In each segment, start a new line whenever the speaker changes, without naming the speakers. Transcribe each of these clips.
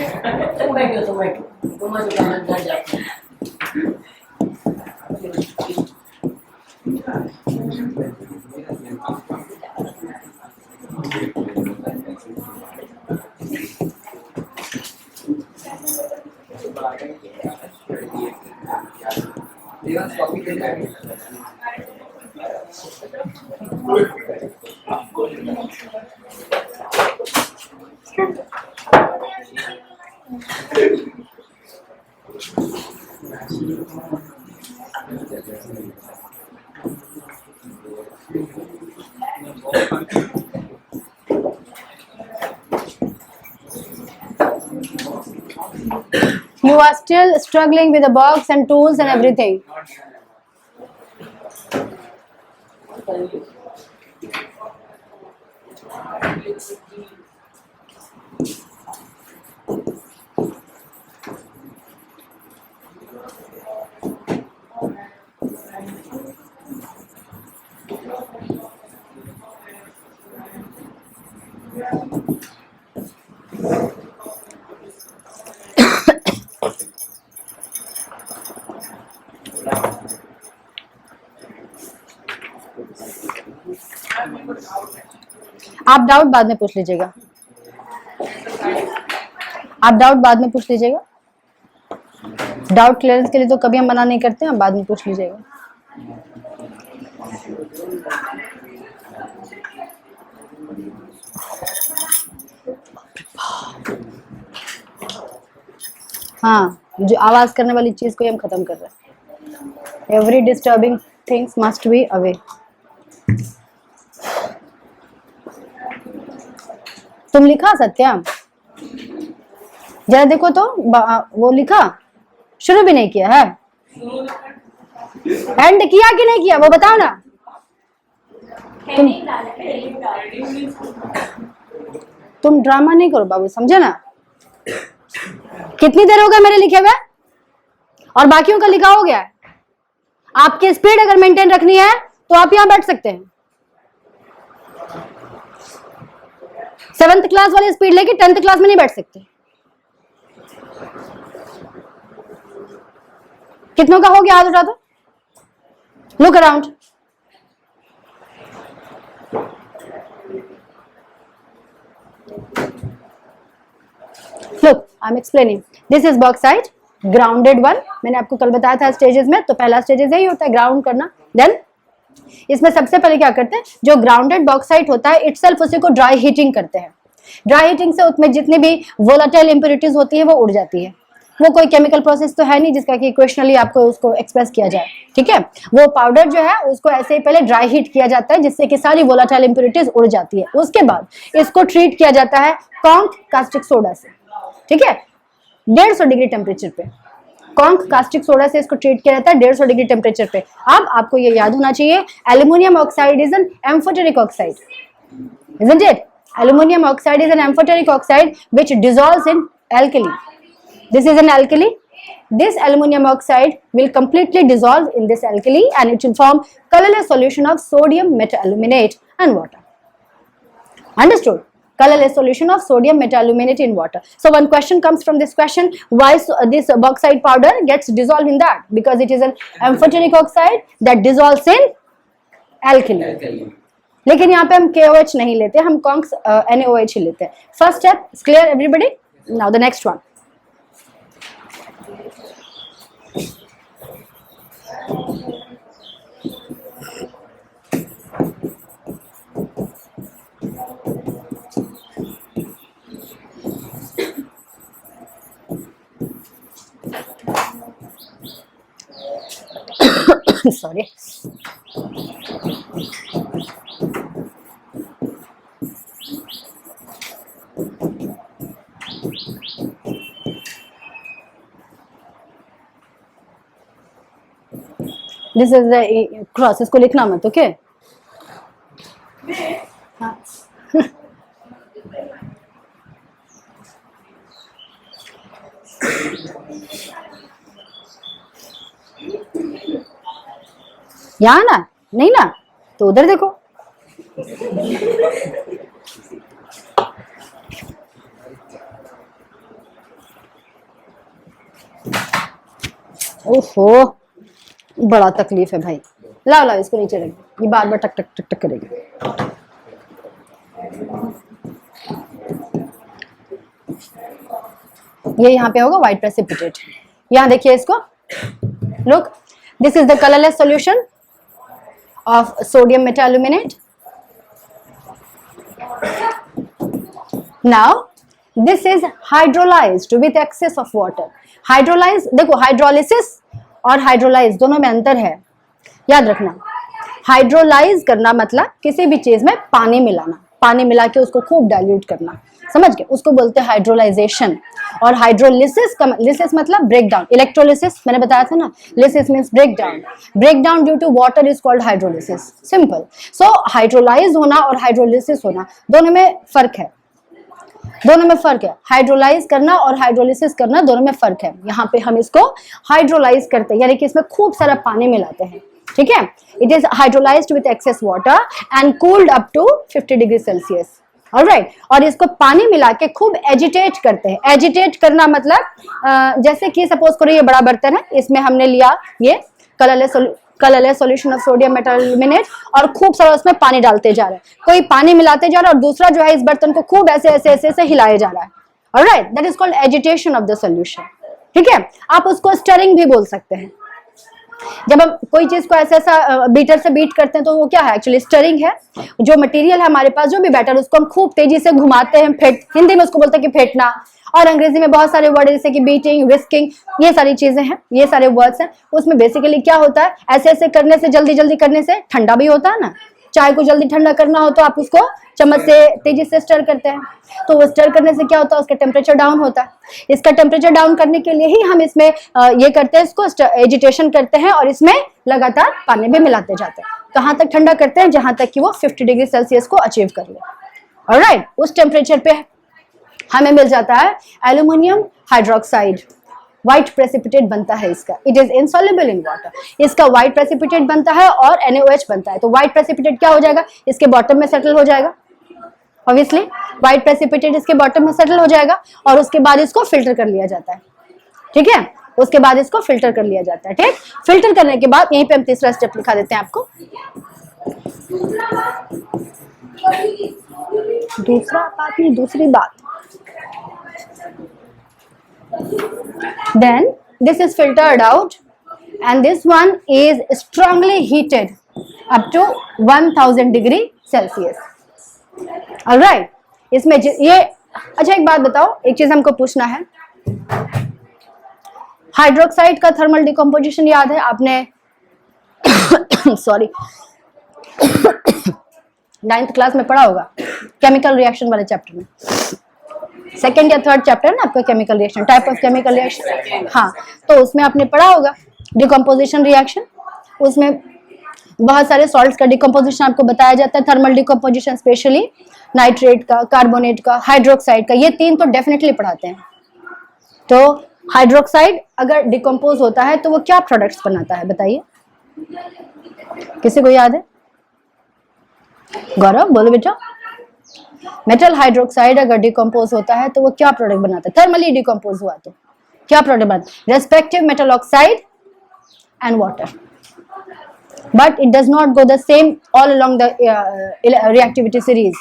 तुम बैठो तुम बैठो, तुम आज कहाँ घर जाते हो?
You are still struggling with the box and tools and everything. आप डाउट बाद में पूछ लीजिएगा, आप डाउट बाद में पूछ लीजिएगा। डाउट क्लियरेंस के लिए तो कभी हम मना नहीं करते हैं, बाद में पूछ लीजिएगा। हाँ, जो आवाज करने वाली चीज को हम खत्म कर रहे हैं। Every disturbing things must be away. तुम लिखा सत्यम? जरा देखो तो, वो लिखा? शुरू भी नहीं किया है? एंड किया कि नहीं किया वो बताओ ना। तुम ड्रामा नहीं करो बाबू, समझे ना? कितनी देर हो गया मेरे लिखे हुए और बाकियों का लिखा हो गया है। आपकी स्पीड अगर मेंटेन रखनी है तो आप यहां बैठ सकते हैं। 7th क्लास वाली स्पीड लेके 10th क्लास में नहीं बैठ सकते। कितनों का हो गया? हाथ उठा दो। Look around. Look, I'm explaining. This is bauxite, grounded one. मैंने आपको कल बताया था स्टेजेस में, तो पहला स्टेजेस यही होता है, ग्राउंड करना। देन इसमें सबसे पहले क्या करते हैं, जो ग्राउंडेड बॉक्साइट होता है इटसेल्फ उसी को ड्राई हीटिंग करते हैं। ड्राई हीटिंग से उसमें जितनी भी वोलाटाइल इंप्योरिटीज होती है वो उड़ जाती है। वो कोई केमिकल प्रोसेस तो है नहीं जिसका कि इक्वेशनली आपको उसको एक्सप्रेस किया जाए, ठीक है। वो पाउडर जो है उसको ऐसे ही पहले ड्राई हीट किया जाता है जिससे कि सारी वोलाटाइल इंप्योरिटीज उड़ जाती है। उसके बाद इसको ट्रीट किया जाता है कॉन्क कास्टिक सोडा से, ठीक है, 150 डिग्री टेम्परेचर पे। कॉन्क कास्टिक सोडा से इसको ट्रीट किया जाता है 150 डिग्री टेम्परेचर पे। अब आपको ये याद होना चाहिए, aluminium oxide is an amphoteric oxide, isn't it? Aluminium oxide is an amphoteric oxide which dissolves in alkali. This is an alkali. This aluminium oxide will completely dissolve in this alkali and it will form colorless solution of sodium metaluminate and water. Understood? Colorless solution of sodium metaluminate in water. So one question comes from this question, why this bauxite powder gets dissolved in that? Because it is an amphoteric oxide that dissolves in alkali. लेकिन यहाँ पे हम KOH नहीं लेते, हम कॉन्क्स NaOH ही लेते हैं। First step is clear everybody? Now the next one. Sorry. This is the cross, इसको लिखना मत, ओके? यहाँ ना, नहीं ना, तो उधर देखो। ओहो, बड़ा तकलीफ है भाई। लाओ लाओ इसको नीचे रख दो, ये बार बार टक टक टक टक करेगी। ये यहाँ पे होगा व्हाइट प्रेसिपिटेट। यहाँ देखिए इसको, look, this is the colourless solution of sodium metaluminate. Now this is hydrolysed with excess of water. Hydrolyse, देखो हाइड्रोलिसिस और हाइड्रोलाइज दोनों में अंतर है, याद रखना। हाइड्रोलाइज करना मतलब किसी भी चीज में पानी मिलाना, पानी मिला के उसको खूब डाइल्यूट करना, समझ गए, उसको बोलते हैं हाइड्रोलाइजेशन। और हाइड्रोलिसिस का, लिसिस मतलब ब्रेक डाउन, इलेक्ट्रोलिसिस मैंने बताया था ना, lysis means break down, break down due to water is called hydrolysis, simple. So hydrolyse होना और हाइड्रोलिसिस होना दोनों में फर्क है, दोनों में फर्क है। हाइड्रोलाइज करना और हाइड्रोलिसिस करना दोनों में फर्क है। यहाँ पे हम इसको हाइड्रोलाइज करते हैं, यानी कि इसमें खूब सारा पानी मिलाते हैं, ठीक है। It is hydrolysed with excess water and cooled up to 50 degree Celsius, alright. और इसको पानी मिला के खूब एजिटेट करते हैं। एजिटेट करना मतलब जैसे कि सपोज करो ये बड़ा बर्तन है, इसमें हमने लिया ये कलरलेस सॉल्यूशन ऑफ सोडियम मेटाल्यूमिनेट और खूब सारा उसमें पानी डालते जा रहे हैं। कोई पानी मिलाते जा रहा है और दूसरा जो है इस बर्तन को खूब ऐसे ऐसे ऐसे ऐसे हिलाया जा रहा है, alright, that is called agitation of the solution, ठीक है। आप उसको स्टरिंग भी बोल सकते हैं। जब हम कोई चीज को ऐसा ऐसा बीटर से बीट करते हैं तो वो क्या है, एक्चुअली स्टरिंग है। जो मटेरियल है हमारे पास, जो भी बैटर, उसको हम खूब तेजी से घुमाते हैं, हिंदी में उसको बोलते हैं कि फेंटना, और अंग्रेजी में बहुत सारे वर्ड जैसे कि बीटिंग, विस्किंग, ये सारी चीजें हैं, ये सारे वर्ड्स हैं। उसमें बेसिकली क्या होता है, ऐसे ऐसे करने से, जल्दी जल्दी करने से ठंडा भी होता है ना। चाय को जल्दी ठंडा करना हो तो आप उसको चम्मच से तेजी से स्टर करते हैं, तो वो स्टर करने से क्या होता है, उसका टेम्परेचर डाउन होता है। इसका टेम्परेचर डाउन करने के लिए ही हम इसमें ये करते हैं, इसको एजिटेशन करते हैं और इसमें लगातार पानी भी मिलाते जाते हैं। कहाँ तक ठंडा करते हैं, जहां तक कि वो 50 डिग्री सेल्सियस को अचीव कर ले, ऑलराइट। उस टेम्परेचर पे हमें मिल जाता है एल्यूमिनियम हाइड्रोक्साइड, व्हाइट प्रेसिपिटेट बनता है इसका। It is insoluble in water, इसका व्हाइट प्रेसिपिटेट बनता है और NaOH बनता है। तो व्हाइट प्रेसिपिटेट क्या हो जाएगा, इसके बॉटम में सेटल हो जाएगा, ऑब्वियसली व्हाइट प्रेसिपिटेट इसके बॉटम में सेटल हो जाएगा और उसके बाद इसको फिल्टर कर लिया जाता है, ठीक है। उसके बाद इसको फिल्टर कर लिया जाता है, ठीक। फिल्टर करने के बाद यहीं पे हम तीसरा स्टेप लिखा देते हैं आपको, दूसरा बात नहीं, दूसरी बात। Then this is filtered out and this one is strongly heated up to 1000 degree Celsius, alright। इसमें ये, अच्छा एक बात बताओ, एक चीज हमको पूछना है, हाइड्रोक्साइड का थर्मल डिकम्पोजिशन याद है आपने सॉरी 9th क्लास में पढ़ा होगा, केमिकल रिएक्शन वाले चैप्टर में, सेकेंड या थर्ड चैप्टर ना आपका, chemical reaction, type of chemical reaction, हाँ। तो उसमें आपने पढ़ा होगा डिकम्पोजिशन रिएक्शन, उसमें बहुत सारे सॉल्ट्स का डिकम्पोजिशन आपको बताया जाता है, थर्मल डिकम्पोजिशन, स्पेशली नाइट्रेट का, कार्बोनेट का, हाइड्रोक्साइड का, ये तीन तो डेफिनेटली पढ़ाते हैं। तो हाइड्रोक्साइड अगर डिकम्पोज होता है तो वो क्या प्रोडक्ट्स बनाता है, बताइए, किसी को याद है? गौरव बोलो बेटा। मेटल हाइड्रोक्साइड अगर डिकम्पोज होता है तो वो क्या प्रोडक्ट बनाता है, थर्मली डिकम्पोज हुआ तो क्या प्रोडक्ट बनाता है, respective metal oxide and water, but it does not go the same all along the reactivity series.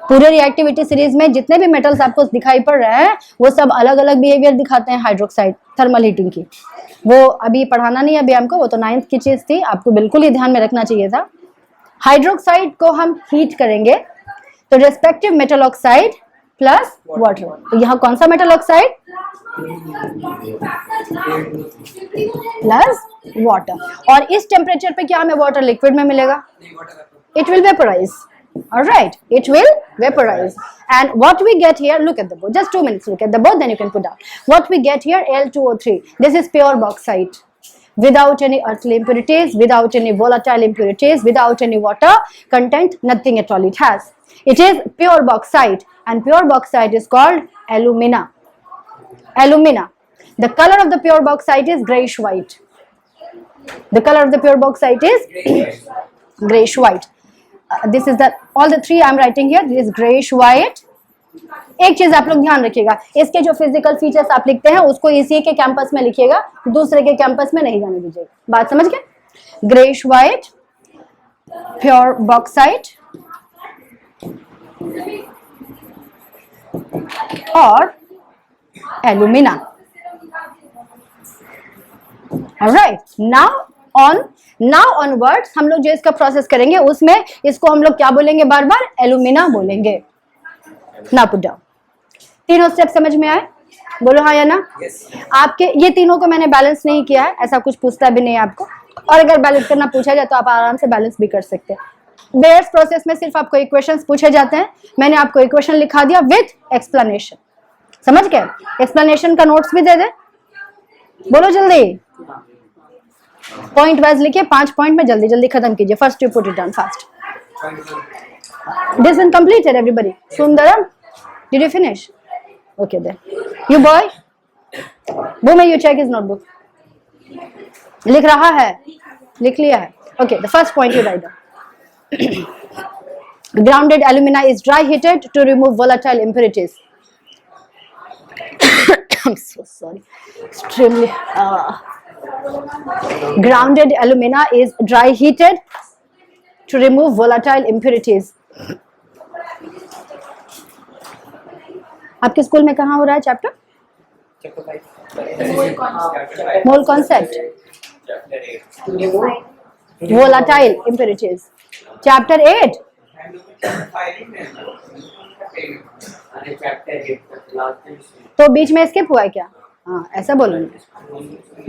पूरे रिएक्टिविटी सीरीज में जितने भी मेटल्स आपको दिखाई पड़ रहे हैं वो सब अलग अलग बिहेवियर दिखाते हैं हाइड्रोक्साइड थर्मल हीटिंग की। वो अभी पढ़ाना नहीं अभी हमको, वो तो 9th की चीज थी, आपको बिल्कुल ही ध्यान में रखना चाहिए था। हाइड्रोक्साइड को हम हीट करेंगे तो respective metal oxide plus water, तो यहाँ कौन सा मेटल ऑक्साइड प्लस वाटर, और इस टेम्परेचर पे क्या हमें वाटर लिक्विड में मिलेगा, it will vaporise, alright, it will vaporize, and what we get here, look at the board, just 2 minutes, look at the board, then you can put down what we get here, Al2O3, this is pure bauxite without any earthly impurities, without any volatile impurities, without any water content, nothing at all it has. It is pure bauxite, and pure bauxite is called alumina. Alumina. The color of the pure bauxite is grayish white. The color of the pure bauxite is grayish white. This is the all the three I am writing here. This is grayish white. एक चीज आप लोग ध्यान रखिएगा, इसके जो physical features आप लिखते हैं उसको इसी के कैंपस में लिखिएगा, दूसरे के कैंपस में नहीं जाने दीजिएगा। बात समझ गए? ग्रेइश व्हाइट, प्योर बॉक्साइट और एल्यूमिना। ऑलराइट, नाउ ऑनवर्ड्स हम लोग जो इसका प्रोसेस करेंगे उसमें इसको हम लोग क्या बोलेंगे? बार बार एल्यूमिना बोलेंगे। ना पुट डाउन। तीनों स्टेप समझ में आए? बोलो हाँ या ना? आपके ये तीनों को मैंने बैलेंस नहीं किया है, ऐसा कुछ पूछता भी नहीं है आपको, और अगर बैलेंस करना पूछा जाए तो आप आराम से बैलेंस भी कर सकते हैं। बेयर्स प्रोसेस में सिर्फ आपको इक्वेशंस पूछे जाते हैं, मैंने आपको इक्वेशन लिखा दिया विथ एक्सप्लेनेशन। समझ गए? एक्सप्लेनेशन का नोट्स भी दे दे, बोलो जल्दी। पॉइंट वाइज लिखिए, 5 पॉइंट में जल्दी जल्दी खत्म कीजिए। First you put it down fast. This one completed, everybody. Sundaram, did you finish? Okay then. You boy, Bhumi, you check his notebook. लिख रहा है, लिख लिया है. Okay, the first point you write down. Grounded alumina is dry heated to remove volatile impurities. I'm so sorry. Extremely. Grounded alumina is dry heated to remove volatile impurities. आपके school में कहाँ हो रहा है chapter? Mole concept, volatile impurities, chapter 8। तो बीच में skip हुआ है क्या? हाँ, ऐसा बोलो।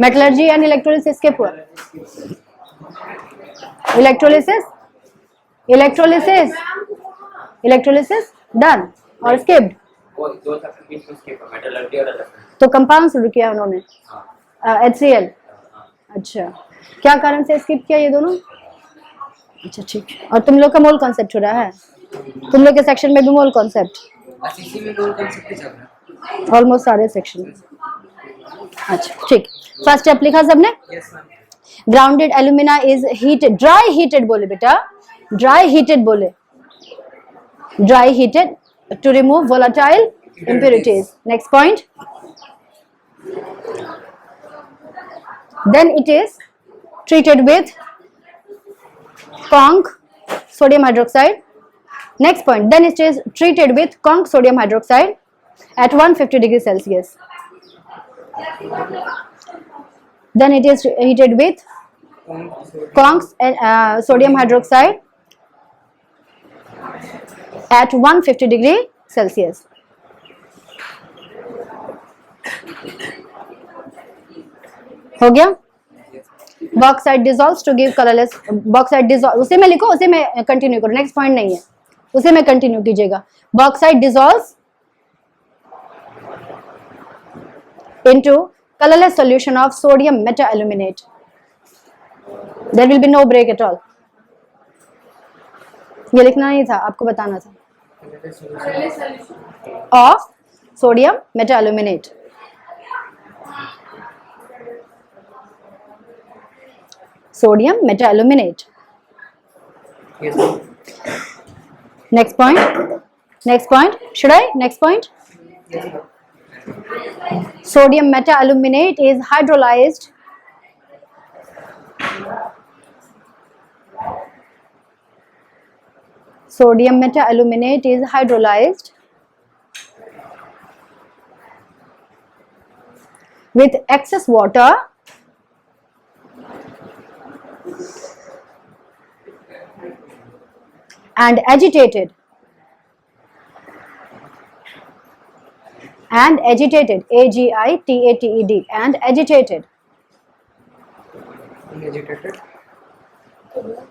मेटलर्जी एंड इलेक्ट्रोलिसिस स्किप हुआ। इलेक्ट्रोलिसिस डन और स्किप्ड। तो कंपाउंड शुरू किया उन्होंने, HCl। अच्छा, क्या कारण से स्किप किया ये दोनों? अच्छा ठीक। और तुम लोग का मोल कॉन्सेप्ट हो रहा है, तुम लोग के सेक्शन में भी मोल कॉन्सेप्ट? ऑलमोस्ट सारे सेक्शन। अच्छा ठीक। फर्स्ट स्टेप लिखा सबने? Grounded alumina is heated, dry heated बोले बेटा, ड्राई हीटेड बोले, dry heated to remove volatile impurities. Next point. Then it is treated with conc sodium hydroxide. Next point. Then it is treated with conc sodium hydroxide at 150 degrees Celsius. Then it is heated with conc sodium hydroxide at 150 degree Celsius. हो गया? Bauxite dissolves to give colorless. Bauxite dissolve, उसे में लिखो, उसे में continue करो, next point नहीं है, उसे में कंटिन्यू कीजिएगा। Bauxite dissolves into colorless solution of sodium metaaluminate. There will be no break at all. ये लिखना नहीं था, आपको बताना था। Of sodium metaaluminate. Sodium metaaluminate. Next point. Next point. Should I? Next point. Sodium metaaluminate is hydrolyzed Sodium metaaluminate is hydrolyzed with excess water and agitated AGITATED and agitated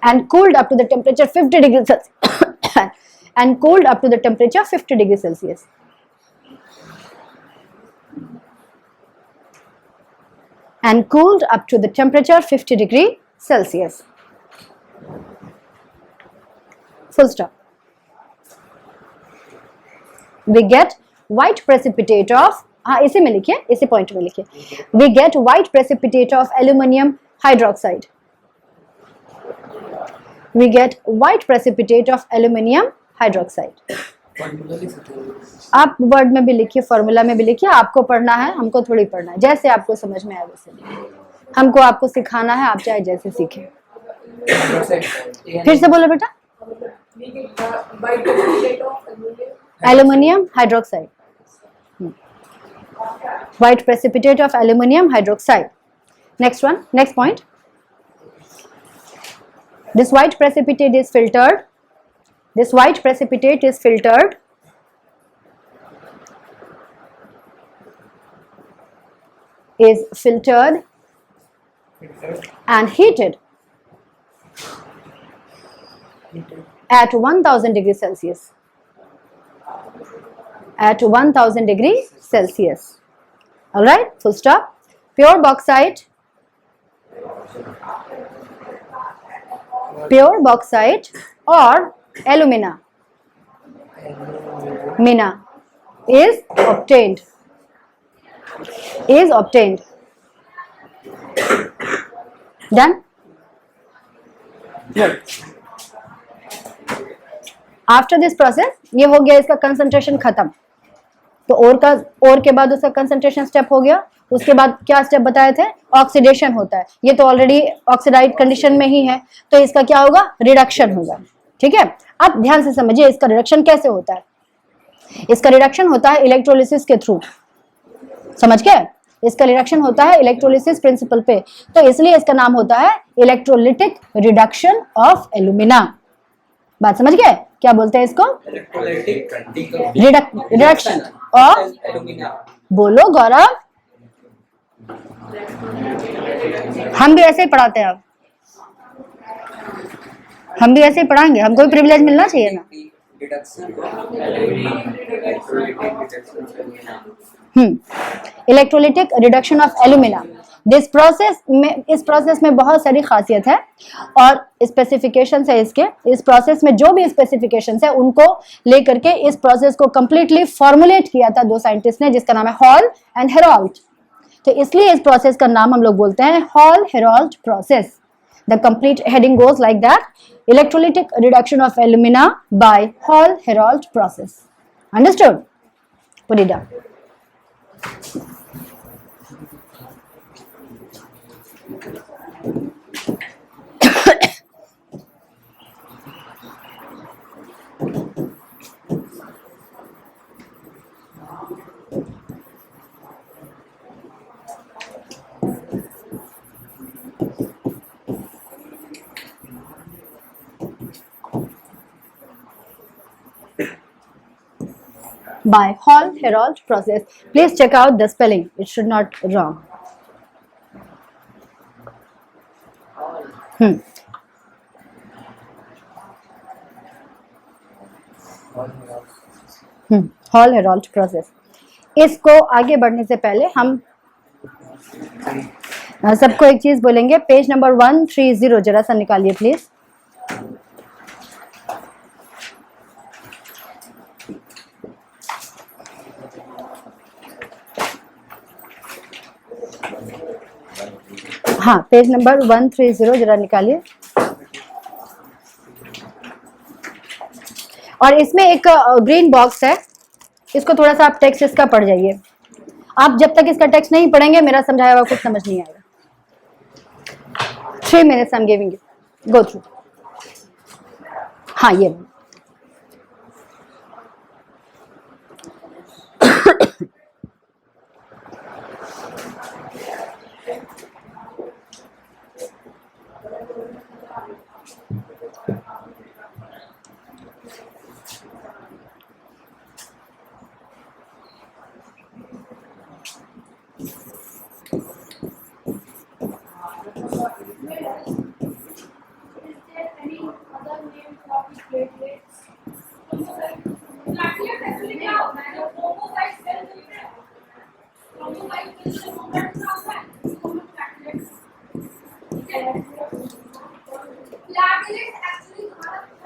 and cooled up to the temperature 50 degrees Celsius and cooled up to the temperature 50 degrees Celsius. And cooled up to the temperature 50 degree Celsius. Full stop. We get white precipitate of, इसे में लिखिए, इसे point में लिखिए. We get white precipitate of aluminium hydroxide. We get white precipitate of aluminium hydroxide. आप word में भी लिखिए, फॉर्मूला में भी लिखिए, आपको पढ़ना है, हमको थोड़ी पढ़ना है, जैसे आपको समझ में आए वैसे लिखिए। हमको आपको सिखाना है, आप चाहे जैसे सीखें। फिर से बोलो बेटा। Aluminium hydroxide, white precipitate of aluminum hydroxide. Next one, next point. This white precipitate is filtered. This white precipitate is filtered and heated at 1000 degrees Celsius. At 1000 degrees Celsius. All right, full stop. Pure bauxite or alumina is obtained. Done. Good. After this process, ये हो गया इसका concentration खत्म। तो और के बाद उसका कंसंट्रेशन स्टेप हो गया। उसके बाद क्या स्टेप बताए थे? ऑक्सीडेशन होता है। ये तो ऑलरेडी ऑक्सीडाइज कंडीशन में ही है, तो इसका क्या होगा? रिडक्शन होगा। ठीक है, अब ध्यान से समझिए इसका रिडक्शन कैसे होता है। इसका रिडक्शन होता है इलेक्ट्रोलिसिस के थ्रू। समझ गए? इसका रिडक्शन होता है इलेक्ट्रोलिसिस प्रिंसिपल पे, तो इसलिए इसका नाम होता है इलेक्ट्रोलिटिक रिडक्शन ऑफ एल्यूमिना। बात समझ गए? क्या बोलते हैं इसको? Reduction of alumina. बोलो गौरव। हम भी ऐसे ही पढ़ाते हैं, अब हम भी ऐसे ही पढ़ाएंगे, हमको भी प्रिविलेज मिलना चाहिए ना। Electrolytic reduction of alumina. इस प्रोसेस में बहुत सारी खासियत है और स्पेसिफिकेशंस है इसके। इस प्रोसेस में जो भी स्पेसिफिकेशंस है उनको लेकर के इस प्रोसेस को कंप्लीटली फॉर्मुलेट किया था दो साइंटिस्ट ने, जिसका नाम है हॉल एंड हेरॉल्ट। तो इसलिए इस प्रोसेस का नाम हम लोग बोलते हैं Hall Heroult process. The complete heading goes like that, electrolytic reduction of alumina by Hall Heroult process. Understood? Put it down. By Hall Herold process. Please check out the spelling, it should not wrong. Hall Herold process. इसको आगे बढ़ने से पहले हम सबको एक चीज बोलेंगे। पेज नंबर 130 जरा सा निकालिए प्लीज। हाँ, पेज नंबर 130 जरा निकालिए। और इसमें एक ग्रीन बॉक्स है, इसको थोड़ा सा आप टेक्स्ट इसका पढ़ जाइए। आप जब तक इसका टेक्स्ट नहीं पढ़ेंगे मेरा समझाया हुआ कुछ समझ नहीं आएगा। 3 minutes I'm giving you, go through। हाँ, ये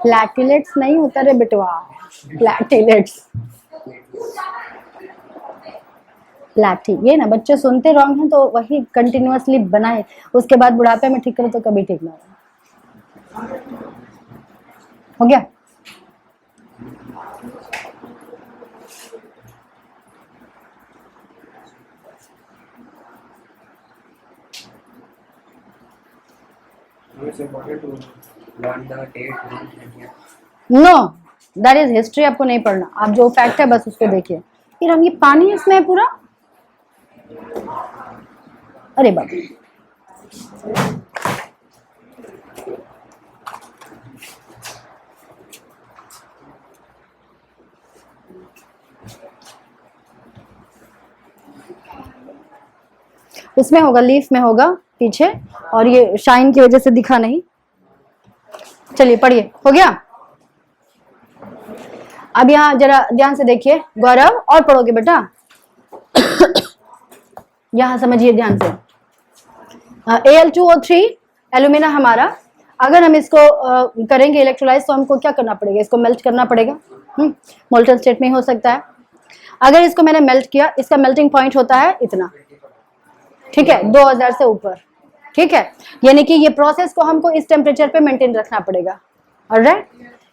प्लैटिलेट्स नहीं होता रे बेटवा, प्लैटिलेट्स। प्लैटी ये ना बच्चे सुनते रॉन्ग हैं तो वही कंटिन्यूअसली बनाए, उसके बाद बुढ़ापे में ठीक करो तो कभी ठीक ना हो गया।
It's important to learn the date and year.
No, that is history, आपको नहीं पढ़ना, आप जो फैक्ट है बस उसको देखिए। फिर हम ये पानी इसमें है पूरा, अरे बाप रे। उसमें होगा, लीफ में होगा पीछे, और ये शाइन की वजह से दिखा नहीं। चलिए पढ़िए, हो गया। अब यहाँ जरा ध्यान से देखिए गौरव, और पढ़ोगे बेटा। यहाँ समझिए ध्यान से, Al2O3 एल्यूमिना हमारा, अगर हम इसको करेंगे इलेक्ट्रोलाइज तो हमको क्या करना पड़ेगा, इसको मेल्ट करना पड़ेगा। मोल्टन स्टेट में ही हो सकता है। अगर इसको मैंने मेल्ट किया, इसका मेल्टिंग पॉइंट होता है इतना, ठीक है, 2000 से ऊपर, ठीक है। यानी कि ये प्रोसेस को हमको इस टेम्परेचर पे मेंटेन रखना पड़ेगा, ऑलराइट।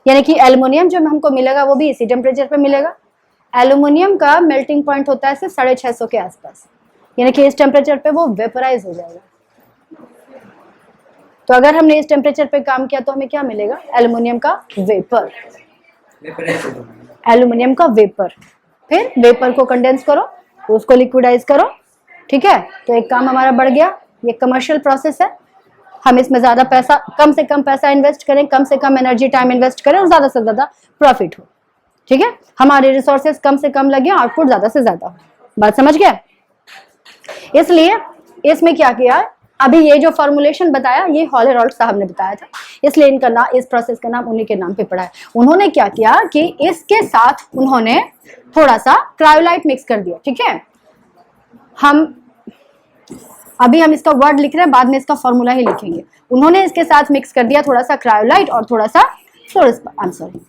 यानी कि एल्युमिनियम जो हमको मिलेगा वो भी इसी टेम्परेचर पे मिलेगा। एल्युमिनियम का मेल्टिंग पॉइंट होता है सिर्फ 650 के आसपास, यानी कि इस टेम्परेचर पे वो वेपराइज हो जाएगा। तो अगर हमने इस टेम्परेचर पे काम किया तो हमें क्या मिलेगा, एल्युमिनियम का वेपर, एल्युमिनियम का वेपर। फिर वेपर को कंडेंस करो, उसको लिक्विडाइज करो, ठीक है। तो एक काम हमारा बढ़ गया। ये कमर्शियल प्रोसेस है, हम इसमें ज्यादा पैसा, कम से कम पैसा इन्वेस्ट करें, कम से कम एनर्जी टाइम इन्वेस्ट करें और ज्यादा से ज्यादा प्रॉफिट हो, ठीक है। हमारे रिसोर्सेज कम से कम लगे, आउटपुट ज्यादा से ज्यादा हो। बात समझ गया। इसलिए इसमें क्या किया, अभी ये जो फॉर्मुलेशन बताया ये हॉलेरॉल्ट साहब ने बताया था, इसलिए इनका नाम, इस प्रोसेस का नाम उन्हीं के नाम पे पड़ा है। उन्होंने क्या किया कि इसके साथ उन्होंने थोड़ा सा क्रायोलाइट मिक्स कर दिया, ठीक है। अभी हम इसका वर्ड लिख रहे हैं, बाद में इसका फॉर्मूला ही लिखेंगे। उन्होंने इसके साथ मिक्स कर दिया थोड़ा सा क्रायोलाइट और थोड़ा सा फ्लोरोस्पार, आई एम सॉरी,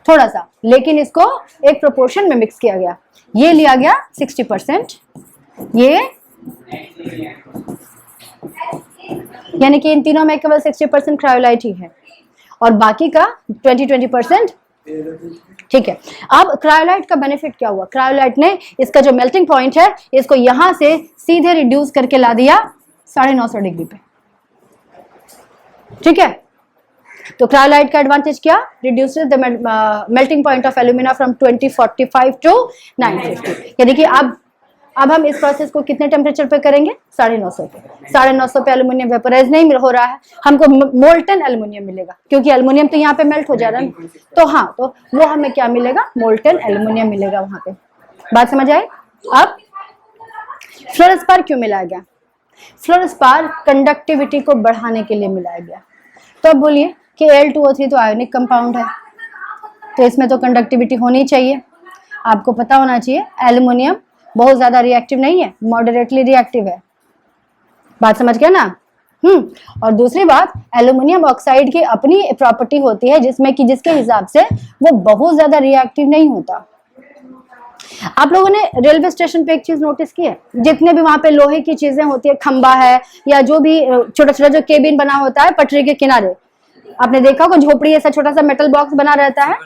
थोड़ा सा, लेकिन इसको एक प्रोपोर्शन में मिक्स किया गया। ये लिया गया 60%, ये यानी कि इन तीनों में केवल 60% क्रायोलाइट ही है और बाकी का 20% ठीक है। अब क्रायोलाइट का बेनिफिट क्या हुआ, क्रायोलाइट ने इसका जो मेल्टिंग पॉइंट है इसको यहां से सीधे रिड्यूस करके ला दिया 950 डिग्री पे, ठीक है। तो क्रायोलाइट का एडवांटेज क्या, reduces the melting point of alumina from 2045 to 950। यानी कि अब हम इस प्रोसेस को कितने टेम्परेचर पे करेंगे, 950 पे। 950 पे एल्यूमिनियम वेपोराइज नहीं हो रहा है, हमको मोल्टन एल्यूमिनियम मिलेगा, क्योंकि एल्यूमिनियम तो यहाँ पे मेल्ट हो जा रहा है। तो हाँ, तो वो हमें क्या मिलेगा, मोल्टन एल्यूमिनियम मिलेगा वहां पे। बात समझ आए। अब फ्लोरोस्पार क्यों मिलाया गया, फ्लोरोस्पार कंडक्टिविटी को बढ़ाने के लिए मिलाया गया। तो अब बोलिए कि Al2O3 तो आयोनिक कंपाउंड है, तो इसमें तो कंडक्टिविटी होनी चाहिए। आपको पता होना चाहिए एल्यूमिनियम बहुत ज्यादा रिएक्टिव नहीं है, मॉडरेटली रिएक्टिव है। बात समझ गया ना। और दूसरी बात, एल्यूमिनियम ऑक्साइड की अपनी प्रॉपर्टी होती है जिसमें कि जिसके हिसाब से वो बहुत ज्यादा रिएक्टिव नहीं होता। आप लोगों ने रेलवे स्टेशन पे एक चीज नोटिस की है, जितने भी वहां पे लोहे की चीजें होती है, खंबा है या जो भी छोटा छोटा जो केबिन बना होता है पटरी के किनारे, आपने देखा होगा झोपड़ी ऐसा छोटा सा मेटल बॉक्स बना रहता है,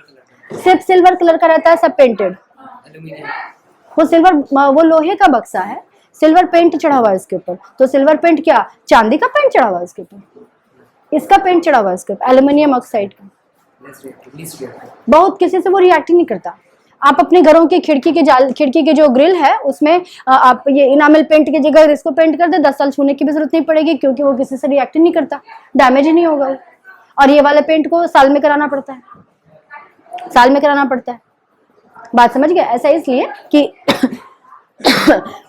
सिर्फ सिल्वर कलर का रहता है, सब पेंटेड। वो सिल्वर, वो लोहे का बक्सा है, सिल्वर पेंट चढ़ा हुआ है इसके ऊपर। तो सिल्वर पेंट क्या, चांदी का पेंट चढ़ा हुआ है इसके ऊपर, इसका पेंट चढ़ा हुआ है इसके ऊपर, एल्यूमिनियम ऑक्साइड का। बहुत किसी से वो रिएक्ट नहीं करता। आप अपने घरों की खिड़की के जो ग्रिल है उसमें आप ये इनामल पेंट की जगह इसको पेंट कर दे, 10 साल छूने की भी जरूरत नहीं पड़ेगी, क्योंकि वो किसी से रिएक्ट नहीं करता, डैमेज ही नहीं होगा। और ये वाले पेंट को साल में कराना पड़ता है, साल में कराना पड़ता है। बात समझ गया। ऐसा इसलिए कि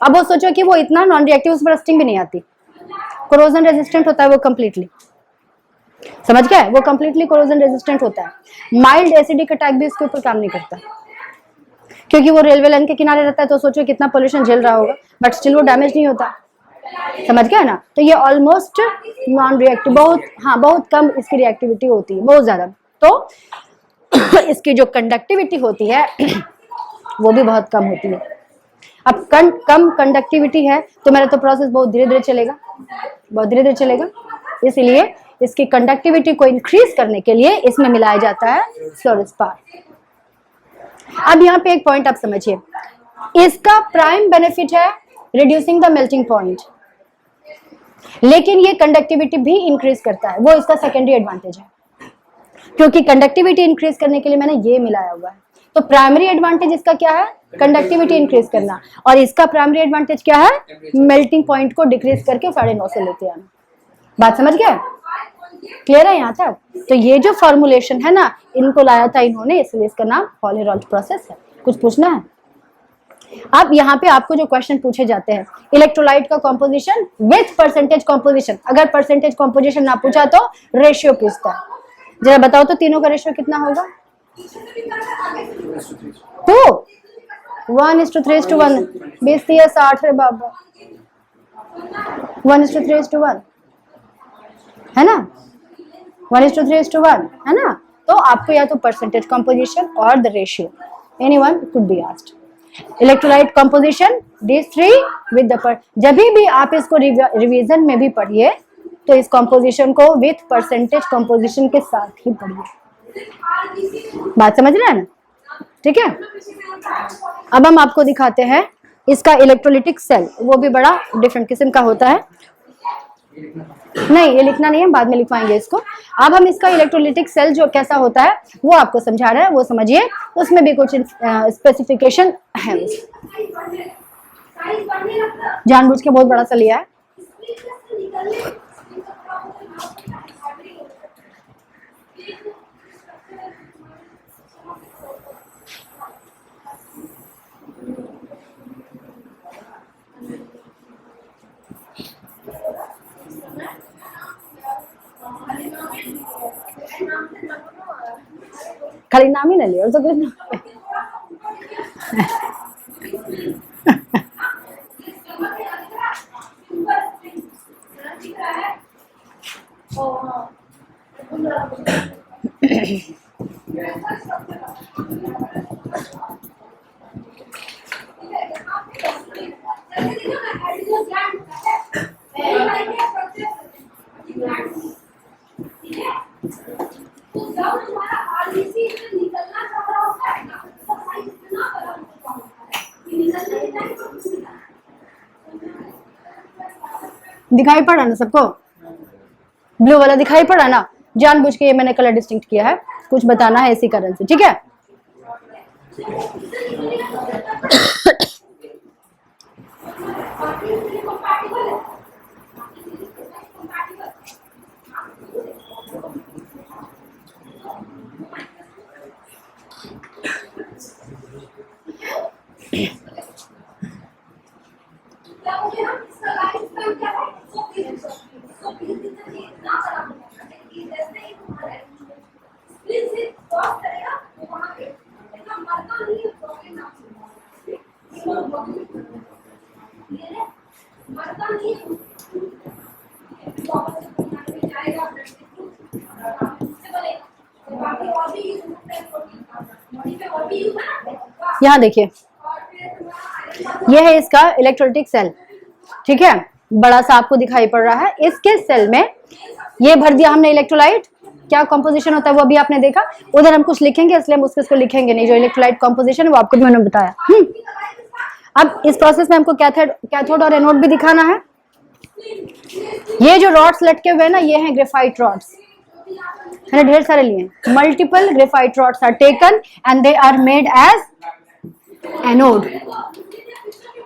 अब वो सोचो कि वो इतना नॉन रिएक्टिव, उस पर रस्टिंग भी नहीं आती, कोरोजन रेजिस्टेंट होता है वो कंप्लीटली, समझ गया, वो कंप्लीटली कोरोजन रेजिस्टेंट होता है। माइल्ड एसिडिक अटैक भी इसके ऊपर काम नहीं करता, क्योंकि वो रेलवे लाइन के किनारे रहता है। तो सोचो कितना पोल्यूशन झेल रहा होगा, बट स्टिल वो डैमेज नहीं होता, समझ गया ना। तो ये ऑलमोस्ट नॉन रिएक्टिव, बहुत कम इसकी रिएक्टिविटी होती है, बहुत ज्यादा। तो इसकी जो कंडक्टिविटी होती है वो भी बहुत कम होती है। अब कम कंडक्टिविटी है तो मेरा तो प्रोसेस बहुत धीरे धीरे चलेगा, बहुत धीरे धीरे चलेगा। इसलिए इसकी कंडक्टिविटी को इंक्रीज करने के लिए इसमें मिलाया जाता है फ्लोरोस्पार। अब यहाँ पे एक पॉइंट आप समझिए, इसका प्राइम बेनिफिट है रिड्यूसिंग द मेल्टिंग पॉइंट, लेकिन ये कंडक्टिविटी भी इंक्रीज करता है, वो इसका सेकेंडरी एडवांटेज है, क्योंकि कंडक्टिविटी इंक्रीज करने के लिए मैंने ये मिलाया हुआ है। तो प्राइमरी एडवांटेज इसका क्या है, कंडक्टिविटी इंक्रीज करना, और इसका प्राइमरी एडवांटेज क्या है, मेल्टिंग पॉइंट को डिक्रीज करके 9.5 से लेते आना। बात समझ गए, क्लियर है यहाँ तक? तो ये जो फॉर्मुलेशन है ना, इनको लाया था इन्होंने, इसलिए इसका नाम हॉल-हेराल्ड प्रोसेस है। कुछ पूछना है? अब यहाँ पे आपको जो क्वेश्चन पूछे जाते हैं, इलेक्ट्रोलाइट का कॉम्पोजिशन विथ परसेंटेज कॉम्पोजिशन, अगर परसेंटेज कॉम्पोजिशन ना पूछा तो रेशियो पूछता है। जरा बताओ तो तीनों का रेशियो कितना होगा? 2 1:3:1 20 या 60 रे बाबा, 1:3:1 है ना, 1:3:1 है ना। तो आपको या तो परसेंटेज कॉम्पोजिशन और the ratio, anyone could be asked. Electrolyte composition these 3 with the, जब भी आप इसको रिवीजन में भी पढ़िए तो इस कंपोजिशन को विथ परसेंटेज कंपोजिशन के साथ ही पढ़िए। बात समझ रहे हैं ना? ठीक है, अब हम आपको दिखाते हैं इसका इलेक्ट्रोलिटिक सेल, वो भी बड़ा डिफरेंट किस्म का होता है। नहीं, ये लिखना नहीं है, बाद में लिखवाएंगे इसको। अब हम इसका इलेक्ट्रोलिटिक सेल जो कैसा होता है वो आपको समझा रहे हैं, वो समझिए, उसमें भी कुछ स्पेसिफिकेशन है। जानबूझ के बहुत बड़ा सा लिया है। खाली नाम ही ना लिया, और तो कुछ दिखाई पड़ा ना सबको? ब्लू वाला दिखाई पड़ा ना? जानबूझ के ये मैंने कलर डिस्टिंक्ट किया है, कुछ बताना है इसी कारण से, ठीक है? यहाँ देखिए, यह है इसका इलेक्ट्रोलिटिक सेल, ठीक है, बड़ा सा आपको दिखाई पड़ रहा है। इसके सेल में ये भर दिया हमने इलेक्ट्रोलाइट, क्या कंपोजिशन होता है वो अभी आपने देखा। उधर हम कुछ लिखेंगे, इसलिए हम उसको लिखेंगे नहीं, जो इलेक्ट्रोलाइट कंपोजिशन वो आपको मैंने बताया। अब इस प्रोसेस में हमको कैथोड और एनोड भी दिखाना है। ये जो रॉड्स लटके हुए हैं ना, ये हैं ग्रेफाइट रॉड्स, मैंने ढेर सारे लिए। Multiple graphite rods are taken and they are made as anode,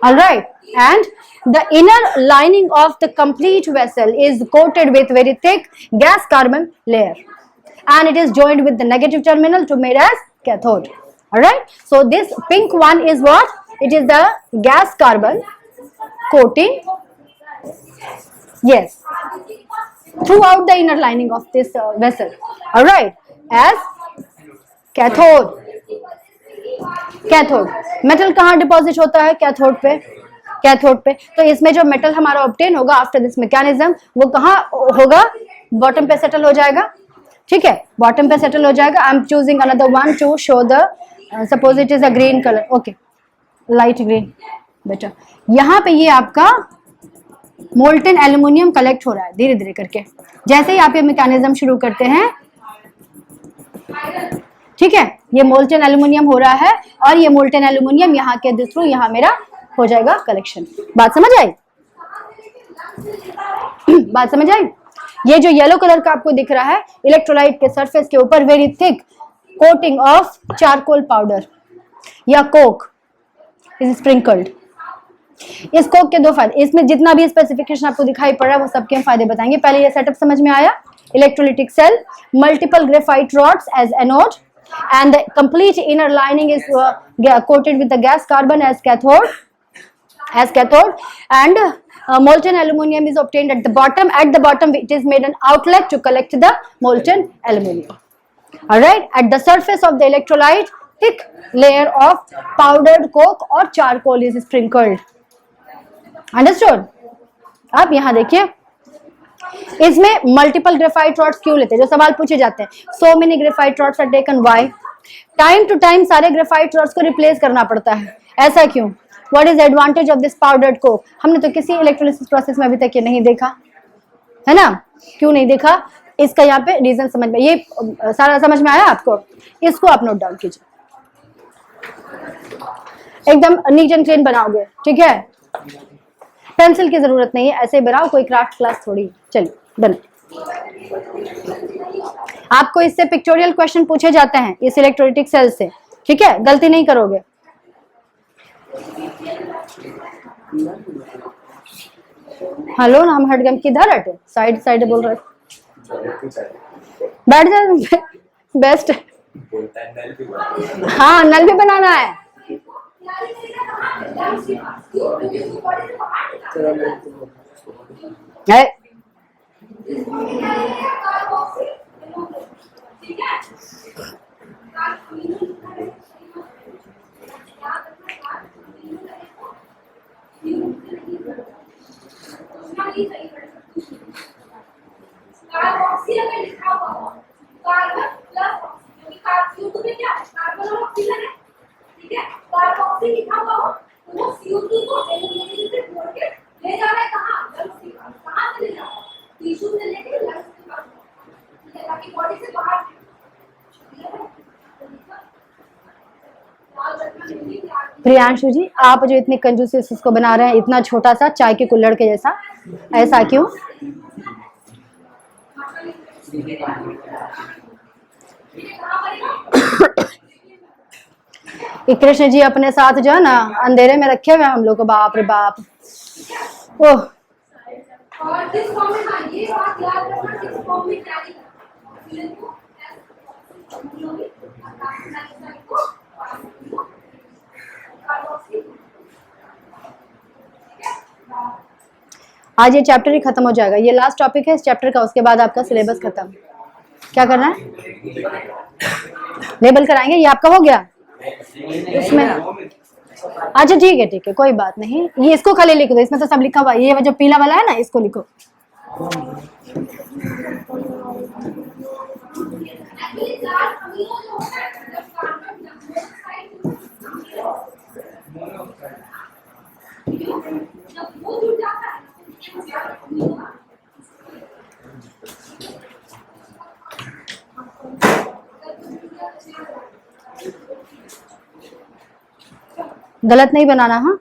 alright, and the inner lining of the complete vessel is coated with very thick gas carbon layer and it is joined with the negative terminal to made as cathode. All right, so this pink one is what? It is the gas carbon coating, yes, throughout the inner lining of this vessel, all right, as cathode. Cathode metal कहाँ deposit होता है? Cathode पे, cathode पे। तो इसमें जो metal हमारा obtain होगा आफ्टर दिस मैकेनिज्म, वो कहाँ होगा? बॉटम पे सेटल हो जाएगा, ठीक है, बॉटम पे सेटल हो जाएगा। I am choosing another one two show the, suppose it is a green colour, okay, light green बेटा। यहाँ पे ये आपका मोल्टेन एल्यूमिनियम कलेक्ट हो रहा है धीरे धीरे करके। जैसे ही आप ये मैकेनिज्म शुरू करते हैं, ठीक है, ये मोल्टेन एल्यूमिनियम हो रहा है और ये मोल्टेन एल्यूमिनियम यहाँ के थ्रू यहाँ मेरा हो जाएगा कलेक्शन। बात समझ आई? बात समझ आई? ये जो येलो कलर का आपको दिख रहा है, इलेक्ट्रोलाइट के सरफेस के ऊपर very thick coating of charcoal powder या कोक इज स्प्रिंकल्ड। इस कोक के दो फायदे, इसमें जितना भी स्पेसिफिकेशन आपको दिखाई पड़ रहा है वो सबके हम फायदे बताएंगे। पहले ये सेटअप समझ में आया, electrolytic cell, multiple graphite rods as anode and the complete inner lining is coated with the gas carbon as cathode and molten aluminum is obtained at the bottom. At the bottom it is made an outlet to collect the molten aluminum. All right, at the surface of the electrolyte thick layer of powdered coke or charcoal is sprinkled. Understood? अब यहाँ देखिए, इसमें multiple graphite rods क्यों लेते हैं, जो सवाल पूछे जाते हैं। So many graphite rods are taken, why? Time to time सारे ग्रेफाइट रॉड्स को रिप्लेस करना पड़ता है, ऐसा क्यों? What is advantage of this powdered coke? हमने तो किसी इलेक्ट्रोलिसिस प्रोसेस में अभी तक ये नहीं देखा है ना, क्यों नहीं देखा? इसका यहाँ पे रीजन समझ में, ये सारा समझ में आया आपको? इसको आप नोट डाउन कीजिए, एकदम नीट एंड क्लीन बनाओगे, ठीक है? पेंसिल की जरूरत नहीं है, ऐसे ही बनाओ, कोई क्राफ्ट क्लास थोड़ी। चलिए बने। आपको इससे पिक्टोरियल क्वेश्चन पूछे जाते हैं इस इलेक्ट्रोलिटिक सेल से, ठीक है? गलती नहीं करोगे। हेलो, नाम हट गए, किधर हटे? साइड साइड बोल रहे, बैठ जाए, बेस्ट। हाँ, नल भी बनाना है। प्रियांशु जी, आप जो इतनी कंजूसी से इसको बना रहे हैं, इतना छोटा सा चाय के कुल्हड़ के जैसा, ऐसा क्यों? कृष्ण जी अपने साथ जो है ना अंधेरे में रखे हुए हम लोग को, बाप रे बाप। ओह, आज ये चैप्टर ही खत्म हो जाएगा, ये लास्ट टॉपिक है इस चैप्टर का, उसके बाद आपका सिलेबस खत्म। क्या करना है? लेबल कराएंगे, ये आपका हो गया इसमें। अच्छा ठीक है, कोई बात नहीं, ये इसको खाली लिख दो, इसमें तो सब लिखा हुआ है। ये जो पीला वाला है ना, इसको लिखो। गलत नहीं बनाना, हाँ?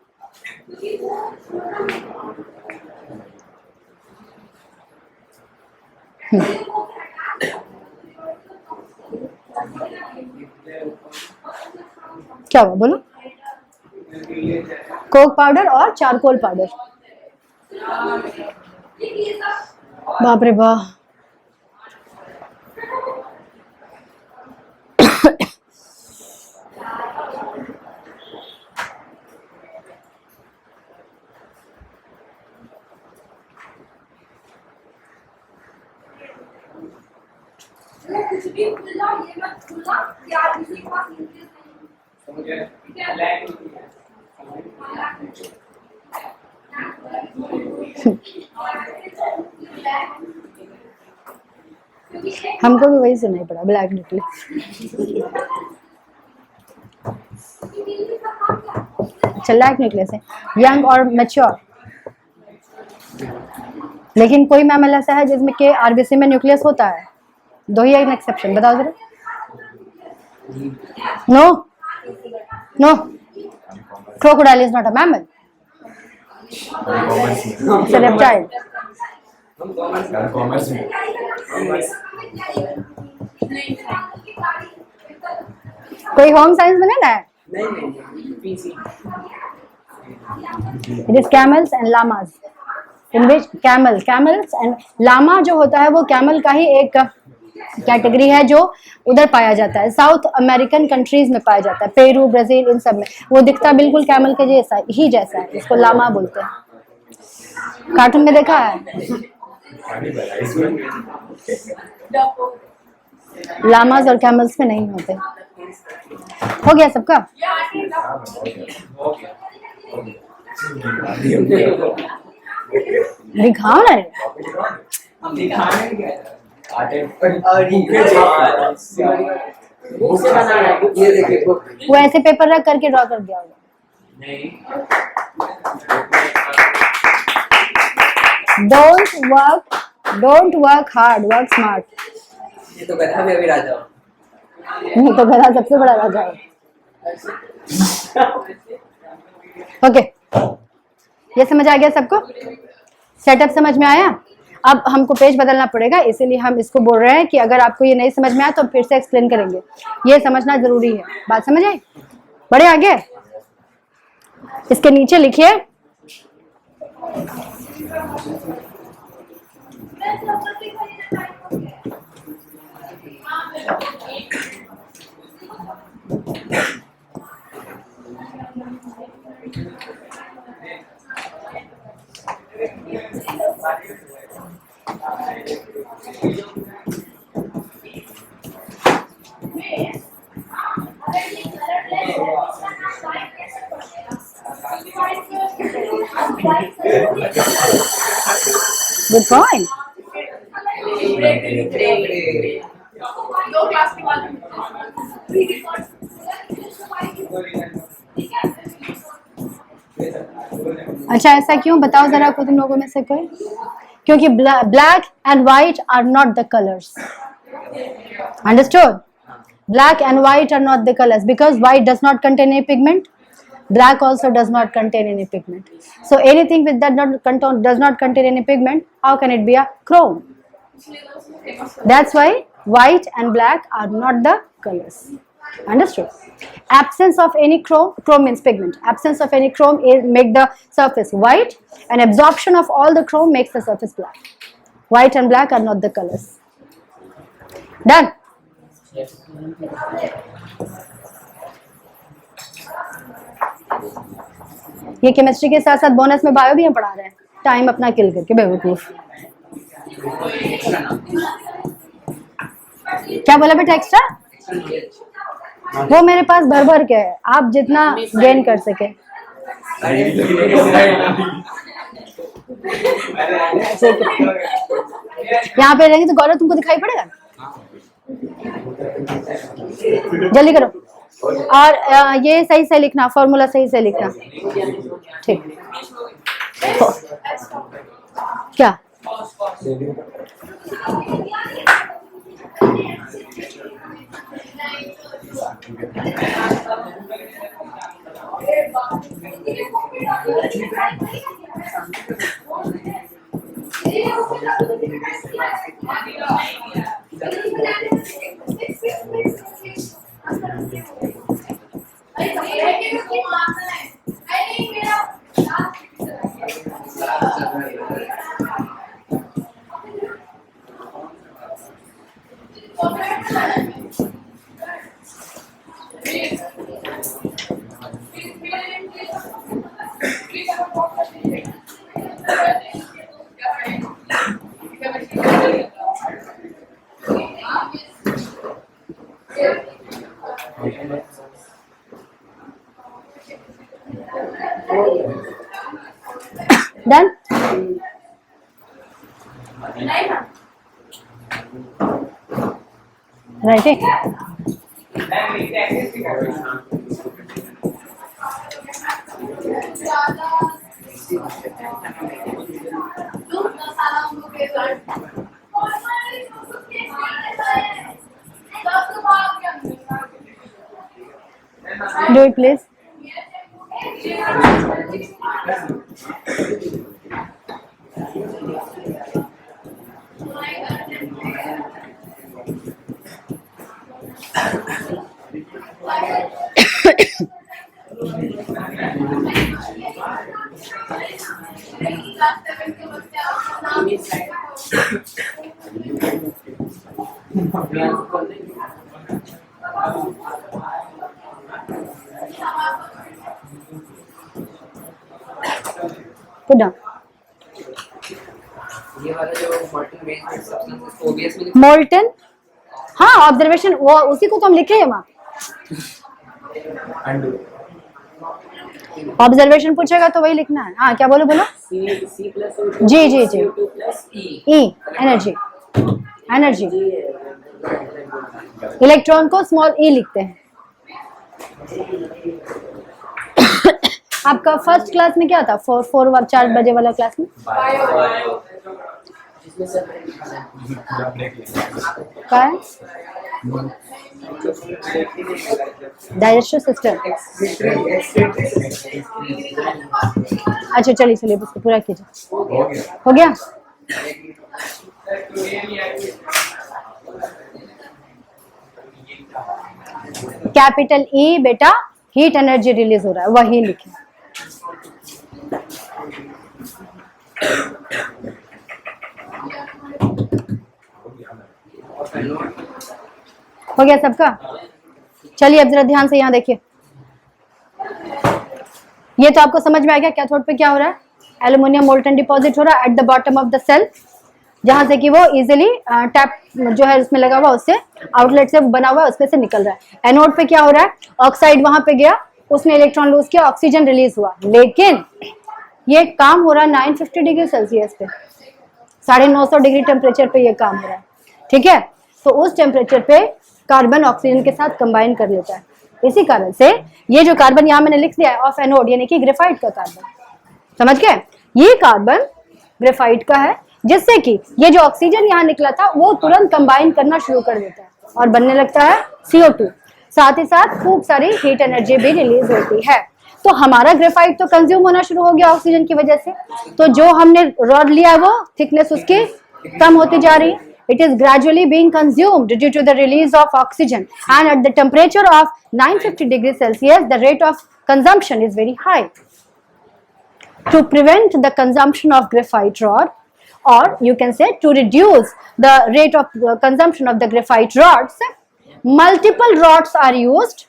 क्या हुआ बोलो? कोक पाउडर और चारकोल पाउडर, बाप रे बाप।
कुछ भी भूलना, ये मत भूलना कि आप किसी के पास इंटरेस्ट नहीं है, ठीक है?
हमको भी वही सुनाई पड़ा, ब्लैक निकले। ब्लैक निकले से यंग और मैच्योर। लेकिन कोई मैमल ऐसा है जिसमें के आरबीसी में न्यूक्लियस होता है? दो ही एक एक्सेप्शन बताओ जरा। No no, crocodile is not a mammal, it's a reptile.
Commerce में
कोई होम साइंस में नहीं ना है?
नहीं PC
It is camels and llamas, in which camels and llama जो होता है वो कैमल का ही एक कैटेगरी है जो उधर पाया जाता है, साउथ अमेरिकन कंट्रीज में पाया जाता है, पेरू, ब्राजील, इन सब में। वो दिखता बिल्कुल कैमल के जैसा है, इसको लामा बोलते हैं। कार्टून में देखा है? लामास और कैमल्स में नहीं होते। हो गया सबका? दिखाओ ना।
हम दिखाने गए
बुक से बना रहा है। ये देखिए बुक।
वो ऐसे पेपर रख करके ड्रॉ कर दिया होगा।
नहीं
Don't work hard, work smart.
ये तो गधा में अभी राजा हो।
नहीं तो गधा सबसे बड़ा राजा है। ओके, ये समझ आ गया सबको? सेटअप समझ में आया? अब हमको पेज बदलना पड़ेगा, इसीलिए हम इसको बोल रहे हैं कि अगर आपको ये नहीं समझ में आया तो फिर से एक्सप्लेन करेंगे। ये समझना जरूरी है। बात समझ आई? बढ़े आगे? इसके नीचे लिखिए गुड पॉइंट।
दो क्लास के बाद
अच्छा, ऐसा क्यों? बताओ जरा को तुम लोगों में से कोई। क्योंकि black and white are not the colours. Understood? Black and white are not the colors because white does not contain any pigment. Black also does not contain any pigment. So anything with that does not contain any pigment, how can it be a chrome? That's why white and black are not the colors. Understood? Absence of any chrome means pigment. Absence of any chrome make the surface white, and absorption of all the chrome makes the surface black. White and black are not the colors. Done? ये chemistry के साथ साथ bonus में bio भी हम पढ़ा रहे हैं। टाइम अपना किल करके बेवकूफ। क्या बोला बेटा? एक्स्ट्रा वो मेरे पास भर भर के है, आप जितना गेन कर सके। यहाँ पे रहेंगे तो गौरव तुमको दिखाई पड़ेगा। जल्दी करो। और ये सही से लिखना, फॉर्मूला सही से लिखना। ठीक। क्या? Done? Writing? Do it please. Put down.
ये वाला जो molten base substance OBS में
मोल्टन, हाँ ऑब्जर्वेशन वो उसी को तो हम लिखे हैं वहाँ। ऑब्जर्वेशन पूछेगा तो वही लिखना है। हाँ क्या बोलो बोलो।
C plus
जी जी जी।
CO2 plus E
ई एनर्जी, एनर्जी इलेक्ट्रॉन को स्मॉल ई लिखते हैं। आपका फर्स्ट क्लास में क्या था? 4 बजे वाला क्लास में
जिसमें सब
क्या है? Digestive system. अच्छा चलिए चलिए उसको पूरा कीजिए। हो गया? कैपिटल ई बेटा हीट एनर्जी रिलीज हो रहा है, वही लिखे। हो गया सबका? चलिए अब जरा ध्यान से यहाँ देखिए। ये तो आपको समझ में आ गया कैथोड पे क्या हो रहा है। एल्युमिनियम मोल्टन डिपॉजिट हो रहा है at the bottom of the cell, जहां से कि वो इजीली टैप जो है उसमें लगा हुआ उससे आउटलेट से बना हुआ है उसमें से निकल रहा है। एनोड पे क्या हो रहा है? ऑक्साइड वहां पे गया, उसने इलेक्ट्रॉन लूज किया, ऑक्सीजन रिलीज हुआ। लेकिन ये काम हो रहा है 950 डिग्री सेल्सियस पे, 950 डिग्री टेम्परेचर पे ये काम हो रहा है। ठीक है, तो उस टेम्परेचर पे कार्बन ऑक्सीजन के साथ कंबाइन कर लेता है। इसी कारण से ये जो कार्बन यहाँ मैंने लिख दिया है ऑफ एनोड यानी कि ग्रेफाइट का कार्बन, समझ गए? ये कार्बन ग्रेफाइट का है, जिससे कि ये जो ऑक्सीजन यहाँ निकला था वो तुरंत कंबाइन करना शुरू कर देता है और बनने लगता है CO2। साथ ही साथ खूब सारी हीट एनर्जी भी रिलीज होती है। तो हमारा ग्रेफाइट तो कंज्यूम होना शुरू हो गया ऑक्सीजन की वजह से। तो जो हमने रॉड लिया वो थिकनेस उसकी कम होती जा रही है। It is gradually being consumed due to the release of oxygen, and at the temperature of 950 degrees Celsius, the rate of consumption is very high. To prevent the consumption of graphite rod, or you can say to reduce the rate of consumption of the graphite rods, multiple rods are used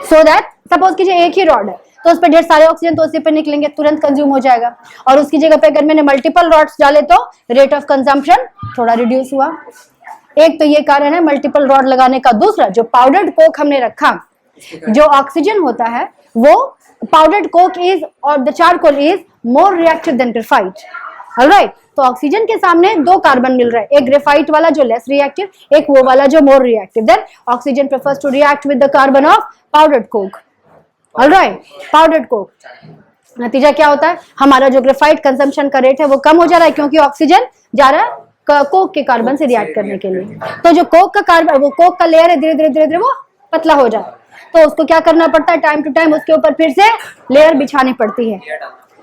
so that suppose कीजिए एक ही rod है तो उस पर ढेर सारे oxygen तो उसी पे निकलेंगे, तुरंत कंज्यूम हो जाएगा। और उसकी जगह पे अगर मैंने मल्टीपल रॉड्स डाले तो रेट ऑफ कंजम्पशन थोड़ा रिड्यूस हुआ। एक तो ये कारण है मल्टीपल रॉड लगाने का। दूसरा जो पाउडर्ड कोक हमने रखा, जो ऑक्सीजन होता है वो पाउडर्ड कोक इज और the charcoal is more reactive then graphite. Alright, तो ऑक्सीजन के सामने दो कार्बन मिल रहा है, एक ग्रेफाइट वाला जो लेस रिएक्टिव, एक वो वाला जो more reactive. Then oxygen prefers to react with the carbon of powdered coke. Alright, powdered coke, नतीजा क्या होता है? हमारा जो ग्रेफाइट कंजम्पशन का रेट है वो कम हो जा रहा है क्योंकि ऑक्सीजन जा रहा है कोक के कार्बन से रिएक्ट करने के लिए। तो जो कोक का कार्बन, वो कोक का लेयर है, धीरे धीरे धीरे धीरे वो पतला हो जाए, तो उसको क्या करना पड़ता है? टाइम टू टाइम उसके ऊपर फिर से लेयर बिछानी पड़ती है।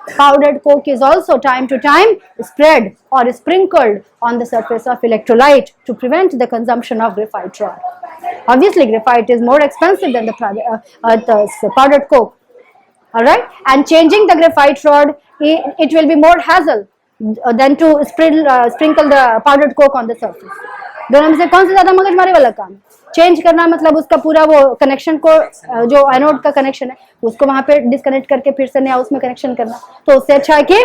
Powdered coke is also time to time spread or sprinkled on the surface of electrolyte to prevent the consumption of graphite rod. Obviously, graphite is more expensive than the powdered coke. All right, and changing the graphite rod, it will be more hassle than to sprinkle the powdered coke on the surface. दोनों में से कौन सा ज्यादा मगजमारी वाला काम? Change करना, मतलब उसका पूरा वो कनेक्शन को, जो एनोड का कनेक्शन है उसको वहां पे डिस्कनेक्ट करके फिर से नया उसमें कनेक्शन करना, तो उससे अच्छा है कि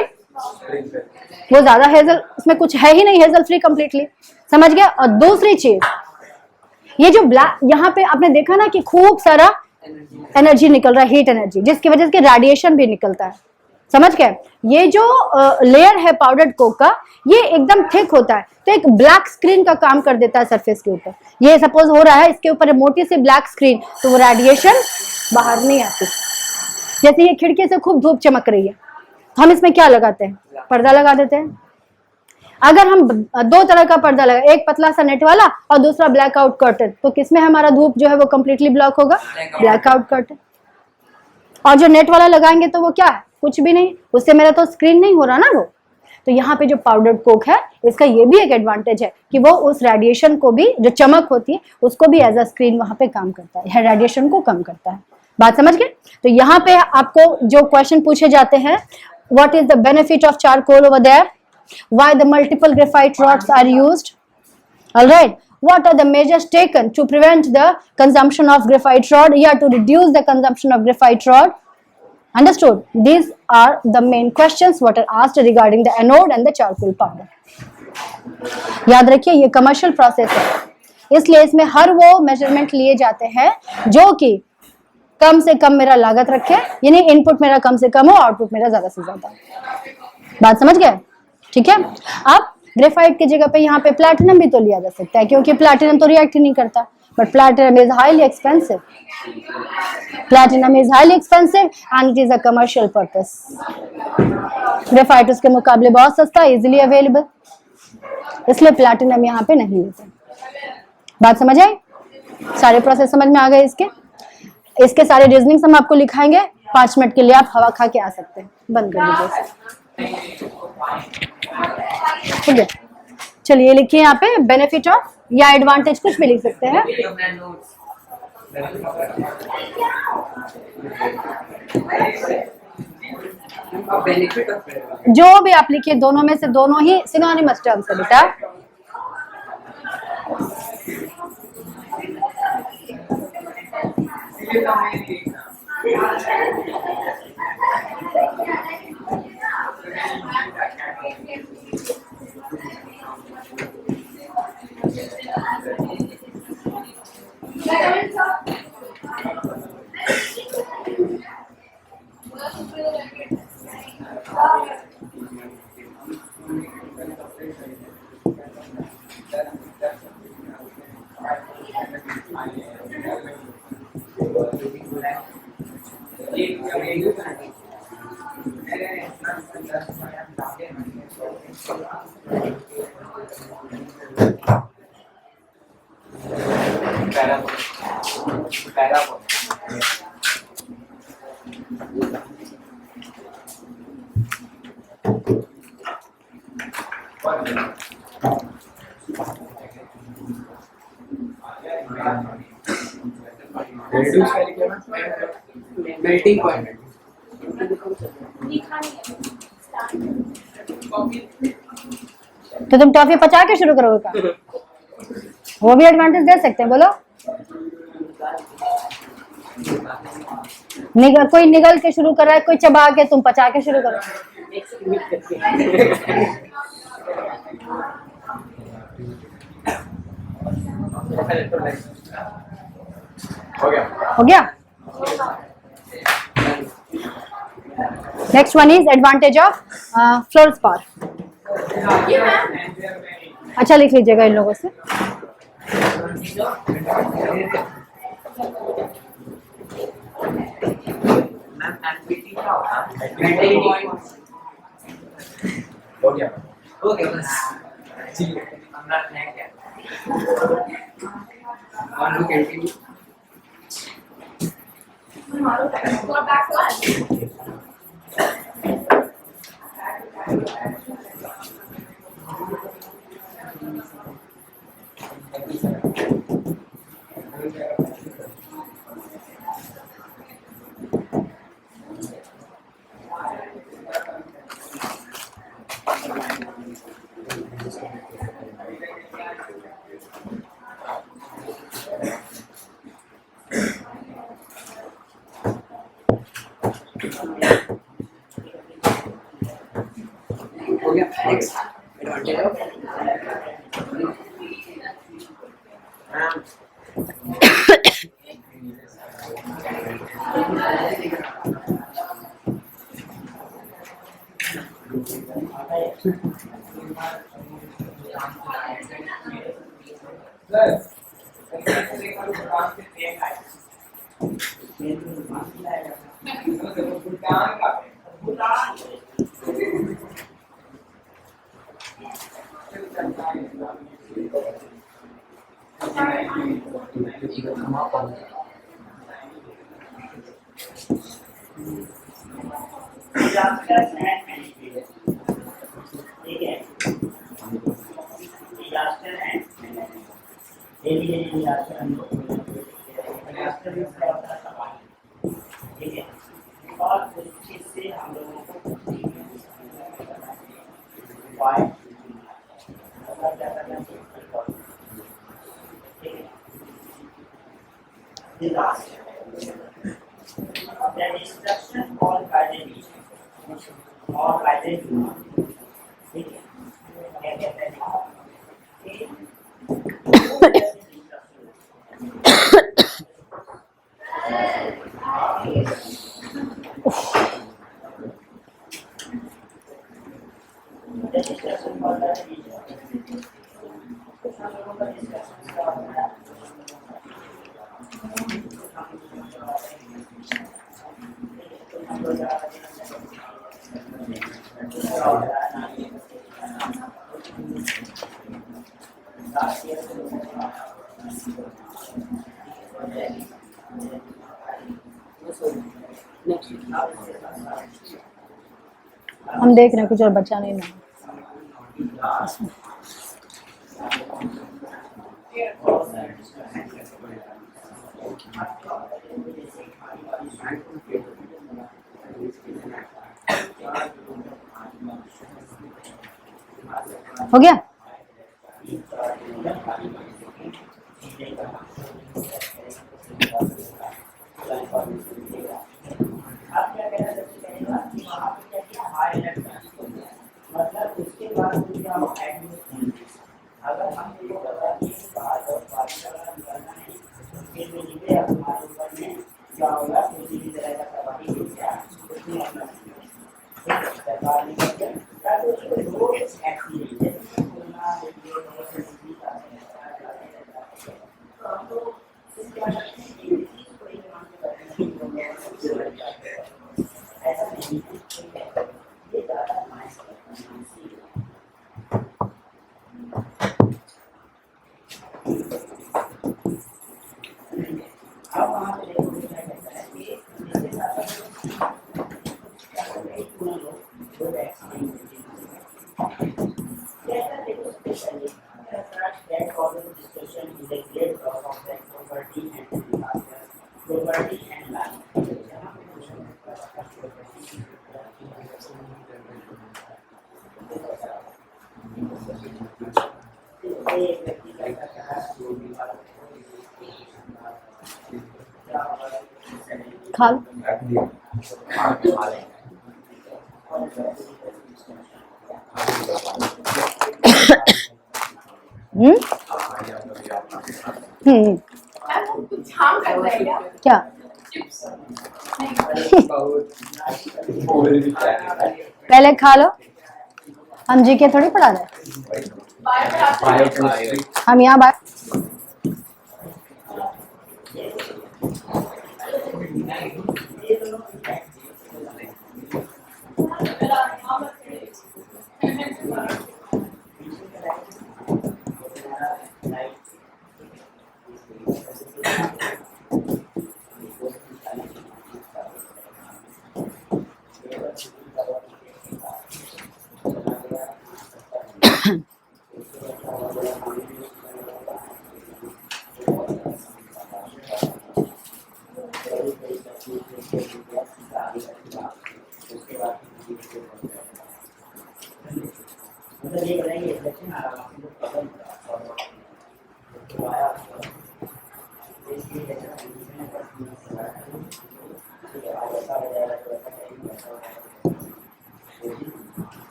वो ज्यादा हेजल, उसमें कुछ है ही नहीं, हेजल फ्री कंप्लीटली, समझ गया? और दूसरी चीज, ये जो ब्लैक यहाँ पे आपने देखा ना कि खूब सारा एनर्जी निकल रहा है, हीट एनर्जी, जिसकी वजह से रेडिएशन भी निकलता है, समझ गए? ये जो लेयर है पाउडर्ड कोक का, ये एकदम थिक होता है, तो एक ब्लैक स्क्रीन का काम कर देता है सरफेस के ऊपर। ये सपोज हो रहा है, इसके ऊपर मोटी सी ब्लैक स्क्रीन, तो वो रेडिएशन बाहर नहीं आती। जैसे ये खिड़की से खूब धूप चमक रही है, हम इसमें क्या लगाते हैं, पर्दा लगा देते हैं। अगर हम दो तरह का पर्दा लगा, एक पतला सा नेट वाला और दूसरा ब्लैकआउट कर्टन, तो किसमें हमारा धूप जो है वो कंप्लीटली ब्लॉक होगा, ब्लैकआउट कर्टन। और जो नेट वाला लगाएंगे तो वो क्या है, कुछ भी नहीं, उससे मेरा तो स्क्रीन नहीं हो रहा ना वो। तो यहाँ पे जो पाउडर्ड कोक है, इसका ये भी एक एडवांटेज है कि वो उस रेडिएशन को भी, जो चमक होती है उसको भी एज अ स्क्रीन वहां पे काम करता है, रेडिएशन को कम करता है। बात समझ गए? तो यहाँ पे आपको जो क्वेश्चन पूछे जाते हैं, what is the benefit of charcoal over there, why the multiple graphite rods are used, alright, what are the measures taken to prevent the consumption of graphite rod, to reduce the consumption of graphite rod. Understood? These are the main questions what are asked regarding the anode and the charcoal powder. याद रखिए ये commercial process है, इसलिए इसमें हर वो measurement लिए जाते हैं जो कि कम से कम मेरा लागत रखे, यानी इनपुट मेरा कम से कम हो, आउटपुट मेरा ज्यादा से ज्यादा। बात समझ गए? ठीक है। अब ग्रेफाइट की जगह पे यहाँ पे प्लैटिनम भी तो लिया जा सकता है, क्योंकि प्लैटिनम तो रिएक्ट ही नहीं करता, but platinum is highly expensive, platinum is highly expensive and it is a commercial purpose. Graphite उसके मुकाबले बहुत सस्ता, इजीली अवेलेबल, इसलिए प्लैटिनम यहाँ पे नहीं लेते। बात समझ आई? सारे प्रोसेस समझ में आ गए इसके सारे रीजनिंग हम आपको लिखाएंगे, 5 मिनट के लिए आप हवा खा के आ सकते हैं। बंद कर दीजिए। ठीक है, चलिए लिखिए यहाँ पे बेनिफिट ऑफ या एडवांटेज, कुछ भी लिख सकते हैं। जो भी आप लिखिए, दोनों में से दोनों ही सिनोनिमस टर्म्स है बेटा।
Melting point.
तो तुम टॉफी पचा के शुरू करोगे का? वो भी एडवांटेज दे सकते हैं, बोलो। कोई निगल के शुरू कर रहा है, कोई चबा के, तुम पचा के शुरू करो। हो गया। Next one is advantage of fluorspar. अच्छा लिख लीजिएगा इन लोगों से।
हो गया। Next advantage of
disasters and management. ठीक है, disaster and management. Daily disaster हम लोग डिजास्टर में क्या होता है तबाही, ठीक है, और उस चीज से हम लोगों को उपाय क्या करना चाहिए, ठीक है। Disaster, the destruction caused by the nature or by the human, ठीक है, क्या कहते हैं कि
हम देख रहे हैं कुछ और बचा नहीं ना। हो गया?
मतलब उसके बाद क्या होगा, अगर हम ये बता दें कि बात और बात करना है, फिर भी निकले हमारे ऊपर में क्या होगा, किसी भी तरह का तबाही हो गया, उसमें अपना सरकार ने क्या किया, ताकि उसको रोड एक्सीडेंट है कोरोना तो क्या करते हैं कि कोई काम करने ऐसा नहीं ये ज़्यादा अब वहाँ पे देखो क्या कहता है कि इसके साथ जो वैक्सीन जैसा देखो specially that causes discussion is a great cause of that property and disaster, property and life.
खा लो। क्या पहले खा लो, हम जी के थोड़ी पढ़ा रहे, हम यहाँ बात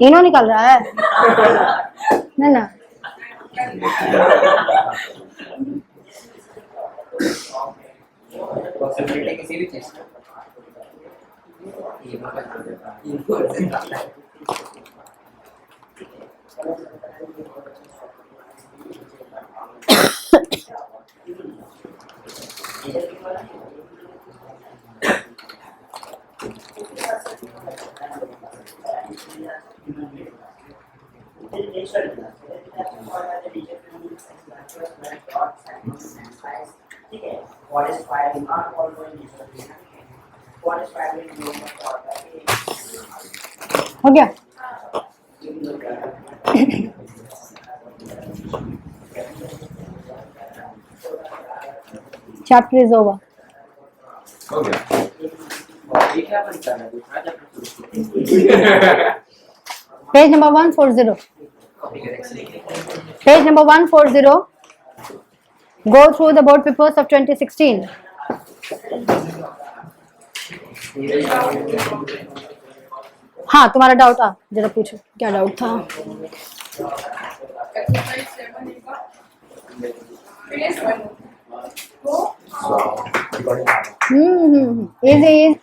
इनो निकल रहा है ना ना
पॉसिबिलिटी किसी भी चीज
कर देना ठीक है what is fire not following this what is fire
हो गया? Chapter is over.
हो गया
ये क्या बनता है दूसरा chapter
page number 140. Page number 140. Go through the board papers of 2016. हाँ, तुम्हारा डाउट जरा पूछो, क्या डाउट था? इजी.